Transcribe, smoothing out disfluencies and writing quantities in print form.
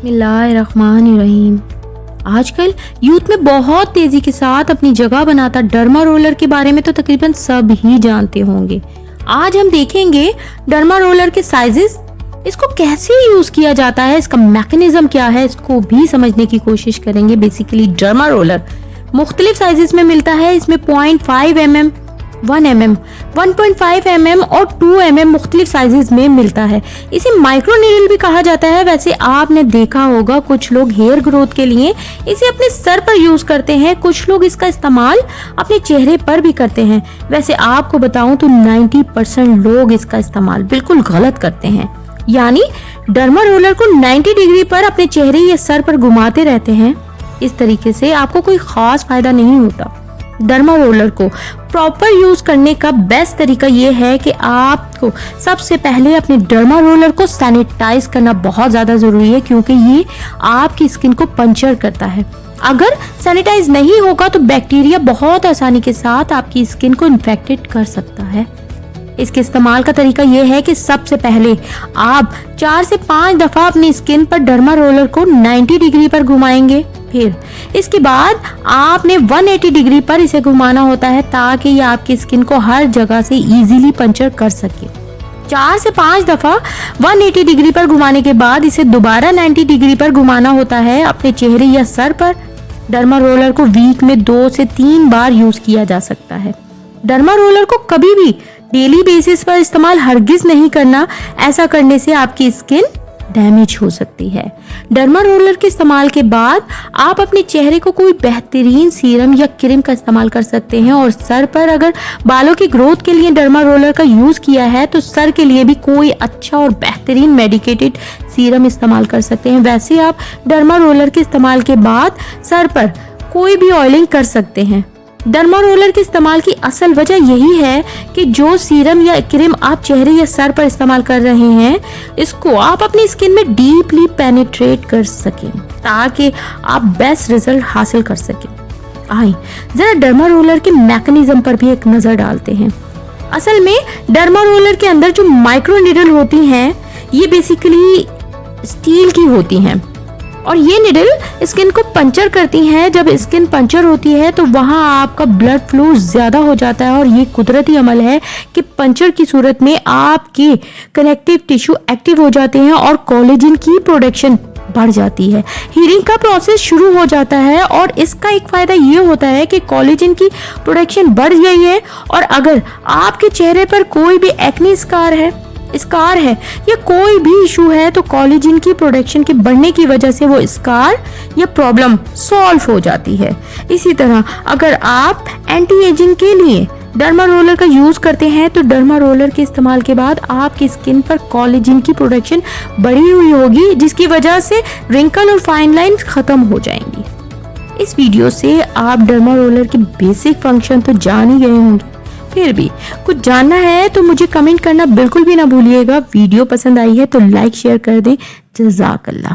बिस्मिल्लाहिर्रहमानिर्रहीम। आजकल यूथ में बहुत तेजी के साथ अपनी जगह बनाता डर्मा रोलर के बारे में तो तकरीबन सब ही जानते होंगे। आज हम देखेंगे डर्मा रोलर के साइजेस, इसको कैसे यूज किया जाता है, इसका मैकेनिज्म क्या है, इसको भी समझने की कोशिश करेंगे। बेसिकली डर्मा रोलर मुख्तलिफ साइजेस में मिलता है। इसमें 0.5 mm, 1 mm, 1.5 mm और 2 mm मुख्तलिफ साइजेस में मिलता है। इसे माइक्रो नीडल भी कहा जाता है। वैसे आपने देखा होगा कुछ लोग हेयर ग्रोथ के लिए इसे अपने सर पर यूज करते हैं, कुछ लोग इसका इस्तेमाल अपने चेहरे पर भी करते हैं। वैसे आपको बताऊं तो 90% लोग इसका इस्तेमाल बिल्कुल गलत करते हैं, यानी डर्मा रोलर को 90 डिग्री पर अपने चेहरे या सर पर घुमाते रहते हैं। इस तरीके से आपको कोई खास फायदा नहीं होता। डर्मा रोलर को प्रॉपर यूज करने का बेस्ट तरीका ये है कि आपको सबसे पहले अपने डर्मा रोलर को सैनिटाइज करना बहुत ज़्यादा ज़रूरी है, क्योंकि ये आपकी स्किन को पंचर करता है। अगर सैनिटाइज नहीं होगा तो बैक्टीरिया बहुत आसानी के साथ आपकी स्किन को इन्फेक्टेड कर सकता है। इसके इस्तेमाल का तरीका यह है कि सबसे पहले आप 4 से 5 दफ़ा अपनी स्किन पर डर्मा रोलर को 90 डिग्री पर घुमाएंगे। फिर इसके बाद आपने 180 डिग्री पर इसे घुमाना होता है, ताकि ये आपकी स्किन को हर जगह से इजीली पंचर कर सके। 4 से 5 दफ़ा 180 डिग्री पर घुमाने के बाद इसे दोबारा 90 डिग्री पर घुमाना होता है अपने चेहरे या सर पर। डर्मा रोलर को वीक में 2 से 3 बार यूज किया जा सकता है। डर्मा रोलर को कभी भी डेली बेसिस पर इस्तेमाल हरगिज नहीं करना, ऐसा करने से आपकी स्किन डैमेज हो सकती है। डर्मा रोलर के इस्तेमाल के बाद आप अपने चेहरे को कोई बेहतरीन सीरम या क्रीम का इस्तेमाल कर सकते हैं, और सर पर अगर बालों की ग्रोथ के लिए डर्मा रोलर का यूज किया है तो सर के लिए भी कोई अच्छा और बेहतरीन मेडिकेटेड सीरम इस्तेमाल कर सकते हैं। वैसे आप डर्मा रोलर के इस्तेमाल के बाद सर पर कोई भी ऑयलिंग कर सकते हैं। डर्मा रोलर के इस्तेमाल की असल वजह यही है कि जो सीरम या क्रीम आप चेहरे या सर पर इस्तेमाल कर रहे हैं, इसको आप अपनी स्किन में डीपली पेनिट्रेट कर सकें, ताकि आप बेस्ट रिजल्ट हासिल कर सकें। आइए जरा डर्मा रोलर के मैकेनिज्म पर भी एक नजर डालते हैं। असल में डर्मा रोलर के अंदर जो माइक्रो नीडल होती हैं, ये बेसिकली स्टील की होती हैं, और ये निडल स्किन को पंचर करती हैं। जब स्किन पंचर होती है तो वहाँ आपका ब्लड फ्लो ज़्यादा हो जाता है, और ये कुदरती अमल है कि पंचर की सूरत में आपके कनेक्टिव टिश्यू एक्टिव हो जाते हैं और कोलेजन की प्रोडक्शन बढ़ जाती है। हीलिंग का प्रोसेस शुरू हो जाता है, और इसका एक फ़ायदा ये होता है कि कोलेजन की प्रोडक्शन बढ़ गई है, और अगर आपके चेहरे पर कोई भी एक्ने स्कार है या कोई भी इशू है तो कोलेजन की प्रोडक्शन के बढ़ने की वजह से वो स्कार या प्रॉब्लम सॉल्व हो जाती है। इसी तरह अगर आप एंटी एजिंग के लिए डर्मा रोलर का यूज करते हैं तो डर्मा रोलर के इस्तेमाल के बाद आपकी स्किन पर कोलेजन की प्रोडक्शन बढ़ी हुई होगी, जिसकी वजह से रिंकल और फाइन लाइंस खत्म हो जाएंगी। इस वीडियो से आप डर्मा रोलर के बेसिक फंक्शन तो जान ही गए होंगे, फिर भी कुछ जानना है तो मुझे कमेंट करना बिल्कुल भी ना भूलिएगा। वीडियो पसंद आई है तो लाइक शेयर कर दें। जज़ाकल्लाह।